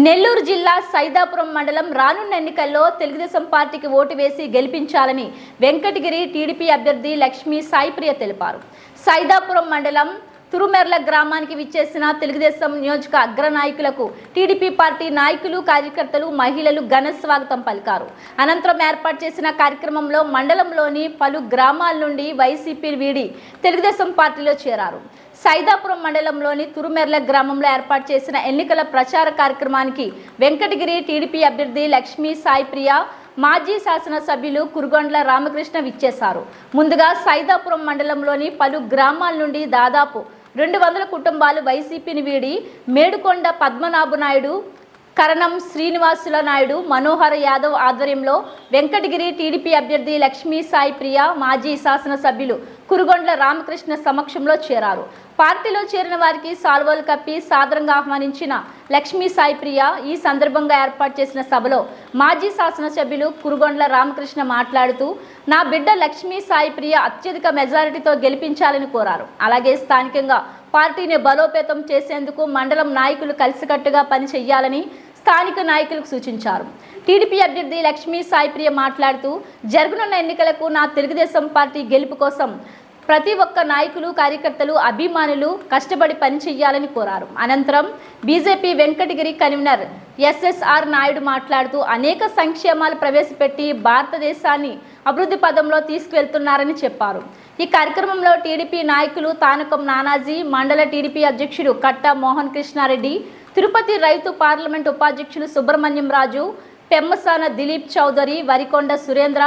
నెల్లూరు జిల్లా సైదాపురం మండలం రానున్న ఎన్నికల్లో తెలుగుదేశం పార్టీకి ఓటు వేసి గెలిపించాలని వెంకటగిరి టీడీపీ అభ్యర్థి లక్ష్మీ సాయిప్రియ తెలిపారు. సైదాపురం మండలం తురుమెర్ల గ్రామానికి విచ్చేసిన తెలుగుదేశం నియోజక అగ్ర నాయకులకు టీడీపీ పార్టీ నాయకులు, కార్యకర్తలు, మహిళలు ఘన స్వాగతం పలికారు. అనంతరం ఏర్పాటు చేసిన కార్యక్రమంలో మండలంలోని పలు గ్రామాల నుండి వైసీపీ వీడి తెలుగుదేశం పార్టీలో చేరారు. సైదాపురం మండలంలోని తురుమెర్ల గ్రామంలో ఏర్పాటు చేసిన ఎన్నికల ప్రచార కార్యక్రమానికి వెంకటగిరి టీడీపీ అభ్యర్థి లక్ష్మీ సాయిప్రియ, మాజీ శాసనసభ్యులు కురుగొండ్ల రామకృష్ణ విచ్చేశారు. ముందుగా సైదాపురం మండలంలోని పలు గ్రామాల నుండి దాదాపు 200 కుటుంబాలు వైసీపీని వీడి మేడుకొండ పద్మనాభ నాయుడు, కరణం శ్రీనివాసుల నాయుడు, మనోహర్ యాదవ్ ఆధ్వర్యంలో వెంకటగిరి టీడీపీ అభ్యర్థి లక్ష్మీ సాయిప్రియ, మాజీ శాసనసభ్యులు కురుగొండ్ల రామకృష్ణ సమక్షంలో చేరారు. పార్టీలో చేరిన వారికి సాల్వాలు కప్పి సాదరంగా ఆహ్వానించిన లక్ష్మీ సాయిప్రియ ఈ సందర్భంగా ఏర్పాటు చేసిన సభలో మాజీ శాసనసభ్యులు కురుగొండ్ల రామకృష్ణ మాట్లాడుతూ, నా బిడ్డ లక్ష్మీ సాయిప్రియ అత్యధిక మెజారిటీతో గెలిపించాలని కోరారు. అలాగే స్థానికంగా పార్టీని బలోపేతం చేసేందుకు మండలం నాయకులు కలిసికట్టుగా పనిచేయాలని స్థానిక నాయకులకు సూచించారు. టీడీపీ అభ్యర్థి లక్ష్మీ సాయిప్రియ మాట్లాడుతూ, జరగనున్న ఎన్నికలకు నా తెలుగుదేశం పార్టీ గెలుపు కోసం ప్రతి ఒక్క నాయకులు, కార్యకర్తలు, అభిమానులు కష్టపడి పనిచేయాలని కోరారు. అనంతరం BJP Venkatagiri convener SSR Naidu మాట్లాడుతూ, అనేక సంక్షేమాలు ప్రవేశపెట్టి భారతదేశాన్ని అభివృద్ధి పదంలో తీసుకువెళ్తున్నారని చెప్పారు. ఈ కార్యక్రమంలో టీడీపీ నాయకులు తానకం నానాజీ, మండల టీడీపీ అధ్యక్షుడు కట్ట మోహన్ కృష్ణారెడ్డి, తిరుపతి రైతు పార్లమెంట్ ఉపాధ్యక్షులు సుబ్రహ్మణ్యం రాజు, పెమ్మసాన దిలీప్ చౌదరి, వరికొండ సురేంద్ర,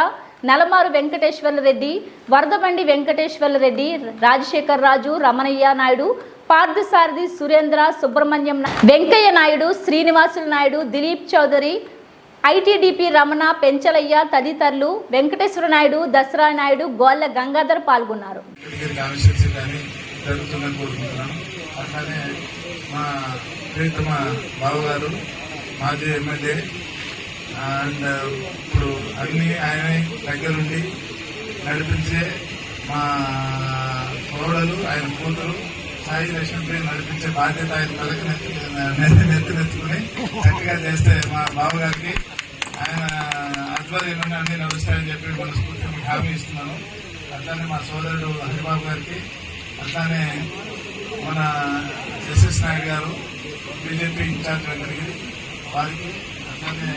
నలమారు వెంకటేశ్వర్ల రెడ్డి, వరదబండి వెంకటేశ్వర్ల రెడ్డి, రాజశేఖర్ రాజు, రమణయ్య నాయుడు, పార్థసారథి, సురేంద్ర, సుబ్రహ్మణ్యం, వెంకయ్య నాయుడు, శ్రీనివాసుల నాయుడు, దిలీప్ చౌదరి, ఐటీడీపీ రమణ, పెంచలయ్య తదితరులు, వెంకటేశ్వర నాయుడు, దసరా నాయుడు, గోళ్ళ గంగాధర్ పాల్గొన్నారు. మాజీ ఎమ్మెల్యే అండ్ ఇప్పుడు అన్ని ఆయన దగ్గరుండి నడిపించే మా కోడలు, ఆయన కూతురు సాయి లక్ష్మీపై నడిపించే బాధ్యత ఆయన తలకి నెత్తుకుని చక్కగా చేస్తే మా బావగారికి ఆయన ఆధ్వర్యంలోనే అన్ని నడుస్తాయని చెప్పి మనస్ఫూర్తిగా మీకు హామీ ఇస్తున్నాను. అట్లానే మా సోదరుడు హరిబాబు గారికి, అట్లానే మన ఎస్ఎస్ నాయుడు గారు, బీజేపీ ఇన్ఛార్జ్ వెంకటగిరి వారికి, అట్లానే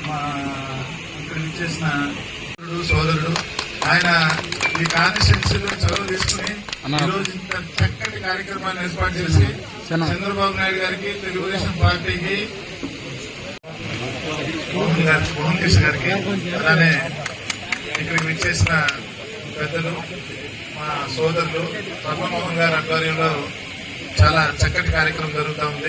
మా ఇక్కడ ఇచ్చేసిన సోదరుడు, ఆయన ఈ కాన్స్టిట్యూన్సీలో చదువు తీసుకుని ఈరోజు ఇంత చక్కటి కార్యక్రమాన్ని ఏర్పాటు చేసి చంద్రబాబు నాయుడు గారికి, తెలుగుదేశం పార్టీకి, మోహన్ కృష్ణ గారికి, అలానే ఇక్కడికి విచ్చేసిన పెద్దలు, మా సోదరులు పద్మమోహన్ గారి ఆధ్వర్యంలో చాలా చక్కటి కార్యక్రమం జరుగుతూ ఉంది.